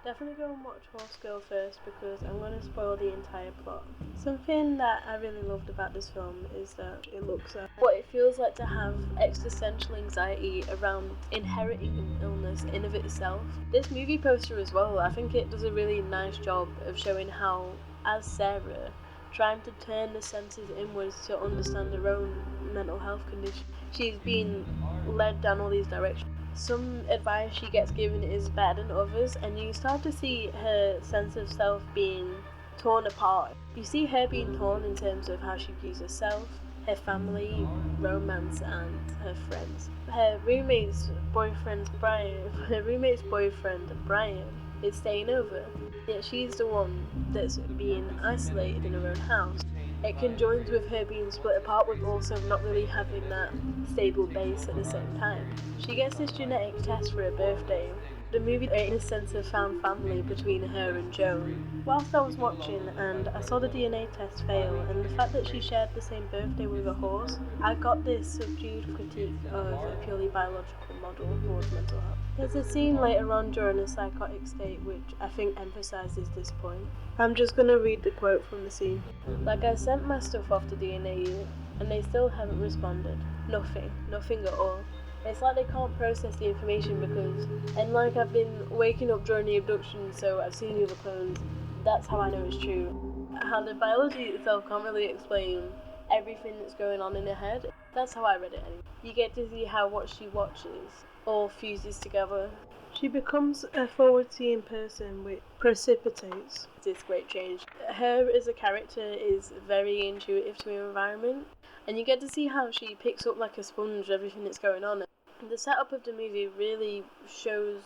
Definitely go and watch Horse Girl first because I'm going to spoil the entire plot. Something that I really loved about this film is that it looks at what it feels like to have existential anxiety around inheriting an illness in of itself. This movie poster as well, I think it does a really nice job of showing how, as Sarah, trying to turn the senses inwards to understand her own mental health condition, she's been led down all these directions. Some advice she gets given is better than others, and you start to see her sense of self being torn apart. You see her being torn in terms of how she views herself, her family, romance, and her friends. Her roommate's boyfriend, Brian, is staying over, yet she's the one that's being isolated in her own house. It conjoins with her being split apart with also not really having that stable base at the same time. She gets this genetic test for her birthday. The movie created a sense of found family between her and Joan. Whilst I was watching and I saw the DNA test fail, and the fact that she shared the same birthday with a horse, I got this subdued critique of a purely biological model towards mental health. There's a scene later on during a psychotic state which I think emphasises this point. I'm just going to read the quote from the scene. Like, I sent my stuff off to DNA unit and they still haven't responded. Nothing at all. It's like they can't process the information because, and like I've been waking up during the abduction, so I've seen the other clones, that's how I know it's true. How the biology itself can't really explain everything that's going on in her head. That's how I read it anyway. You get to see how what she watches all fuses together. She becomes a forward-seeing person which precipitates this great change. Her as a character is very intuitive to her environment, and you get to see how she picks up like a sponge everything that's going on. The setup of the movie really shows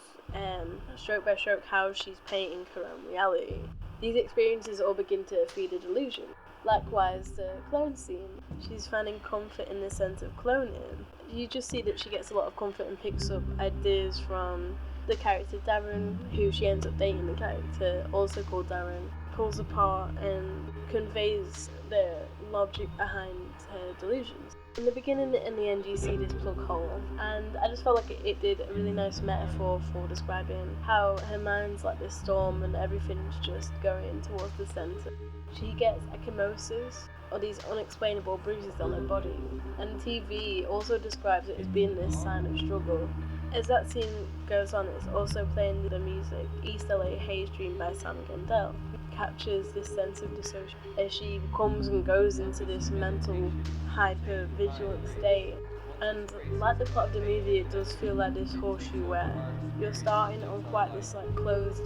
stroke by stroke how she's painting her own reality. These experiences all begin to feed a delusion. Likewise, the clone scene, she's finding comfort in the sense of cloning. You just see that she gets a lot of comfort and picks up ideas from the character Darren, who she ends up dating, the character also called Darren, pulls apart and conveys the logic behind her delusions. In the beginning and the end you see this plug hole, and I just felt like it did a really nice metaphor for describing how her mind's like this storm and everything's just going towards the centre. She gets ecchymosis, or these unexplainable bruises on her body, and TV also describes it as being this sign of struggle. As that scene goes on, it's also playing the music East LA Haze Dream by Sam Gendel. Captures this sense of dissociation as she comes and goes into this mental hyper-vigilant state. And like the plot of the movie, it does feel like this horseshoe where you're starting on quite this like closed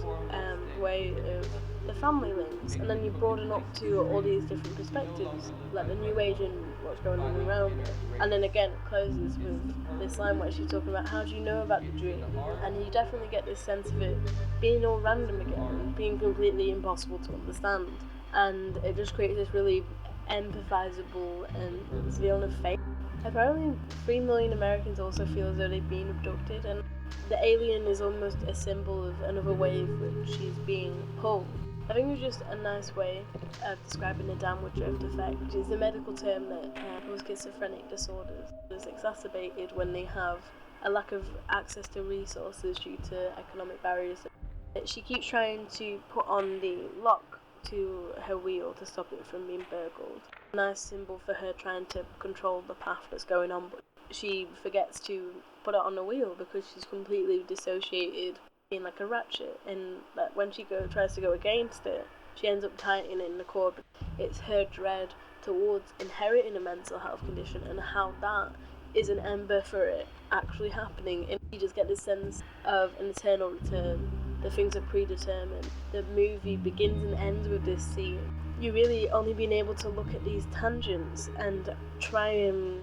way of the family links, and then you broaden up to all these different perspectives, like the new age and what's going on around it. And then again it closes with this line where she's talking about how do you know about the dream, and you definitely get this sense of it being all random again, being completely impossible to understand, and it just creates this really empathizable and feeling of fate. Apparently 3 million Americans also feel as though they've been abducted, and the alien is almost a symbol of another wave which she's being pulled. I think it was just a nice way of describing the downward drift effect, which is a medical term that causes schizophrenic disorders. It's exacerbated when they have a lack of access to resources due to economic barriers. She keeps trying to put on the lock to her wheel to stop it from being burgled. A nice symbol for her trying to control the path that's going on, but she forgets to put it on the wheel because she's completely dissociated, being like a ratchet, and that when she tries to go against it, she ends up tightening the cord. It's her dread towards inheriting a mental health condition and how that is an ember for it actually happening, and you just get this sense of an eternal return. The things are predetermined. The movie begins and ends with this scene. You really only being able to look at these tangents and try and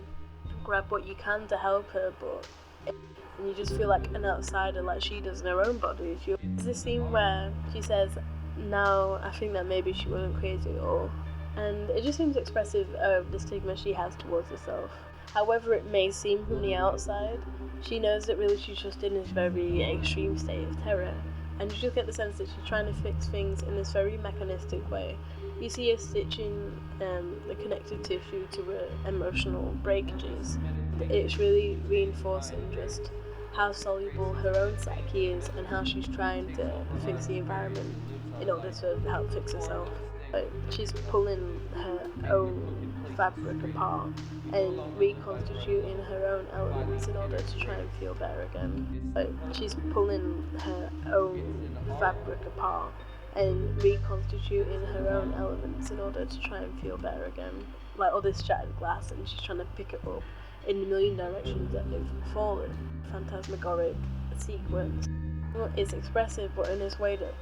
grab what you can to help her, but and you just feel like an outsider, like she does in her own body. There's this scene where she says, now I think that maybe she wasn't crazy at all, and it just seems expressive of the stigma she has towards herself. However it may seem from the outside, she knows that really she's just in this very extreme state of terror, and you just get the sense that she's trying to fix things in this very mechanistic way. You see her stitching the connective tissue to her emotional breakages. It's really reinforcing just how soluble her own psyche is and how she's trying to fix the environment in order to help fix herself. Like, she's pulling her own fabric apart and reconstituting her own elements in order to try and feel better again. Like, she's pulling her own fabric apart and reconstituting her own elements in order to try and feel better again. Like all this shattered glass, and she's trying to pick it up in a million directions that have fallen. Phantasmagoric sequence. It's expressive, but in this way that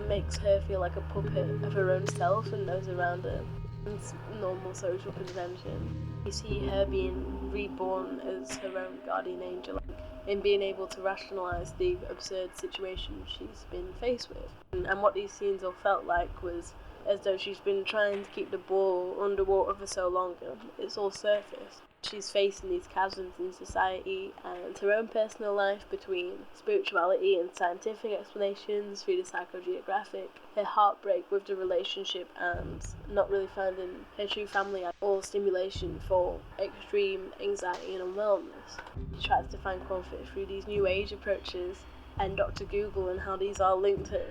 makes her feel like a puppet of her own self and those around her. It's normal social convention. You see her being reborn as her own guardian angel and being able to rationalise the absurd situation she's been faced with. And what these scenes all felt like was as though she's been trying to keep the ball underwater for so long, it's all surfaced. She's facing these chasms in society and her own personal life between spirituality and scientific explanations through the psychogeographic, her heartbreak with the relationship and not really finding her true family, all stimulation for extreme anxiety and unwellness. She tries to find comfort through these new age approaches and Dr. Google and how these are linked to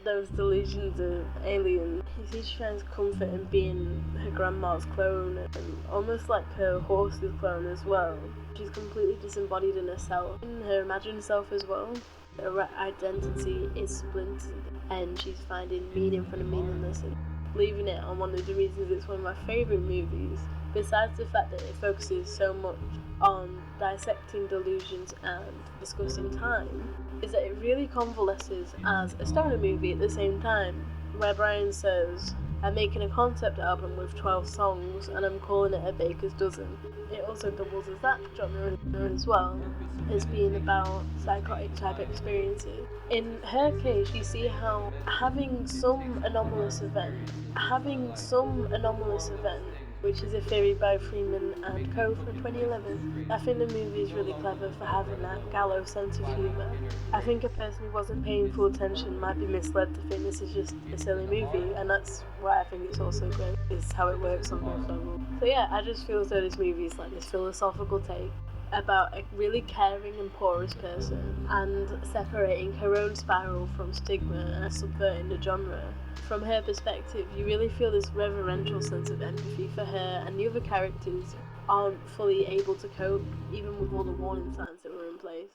those delusions of aliens. You see, she finds comfort in being her grandma's clone and almost like her horse's clone as well. She's completely disembodied in herself, in her imagined self as well. Her identity is splintered and she's finding meaning from the meaningless and leaving it on one of the reasons it's one of my favourite movies, besides the fact that it focuses so much on dissecting delusions and discussing time, is that it really convalesces as a stoner movie at the same time, where Brian says, I'm making a concept album with 12 songs and I'm calling it a baker's dozen. It also doubles as that genre as well, as being about psychotic type experiences. In her case, you see how having some anomalous event, which is a theory by Freeman and Co. from 2011. I think the movie is really clever for having that gallows sense of humour. I think a person who wasn't paying full attention might be misled to think this is just a silly movie, and that's why I think it's also great, is how it works on both levels. So yeah, I just feel as though this movie is like this philosophical take about a really caring and porous person and separating her own spiral from stigma and subverting the genre. From her perspective, you really feel this reverential sense of empathy for her, and the other characters aren't fully able to cope, even with all the warning signs that were in place.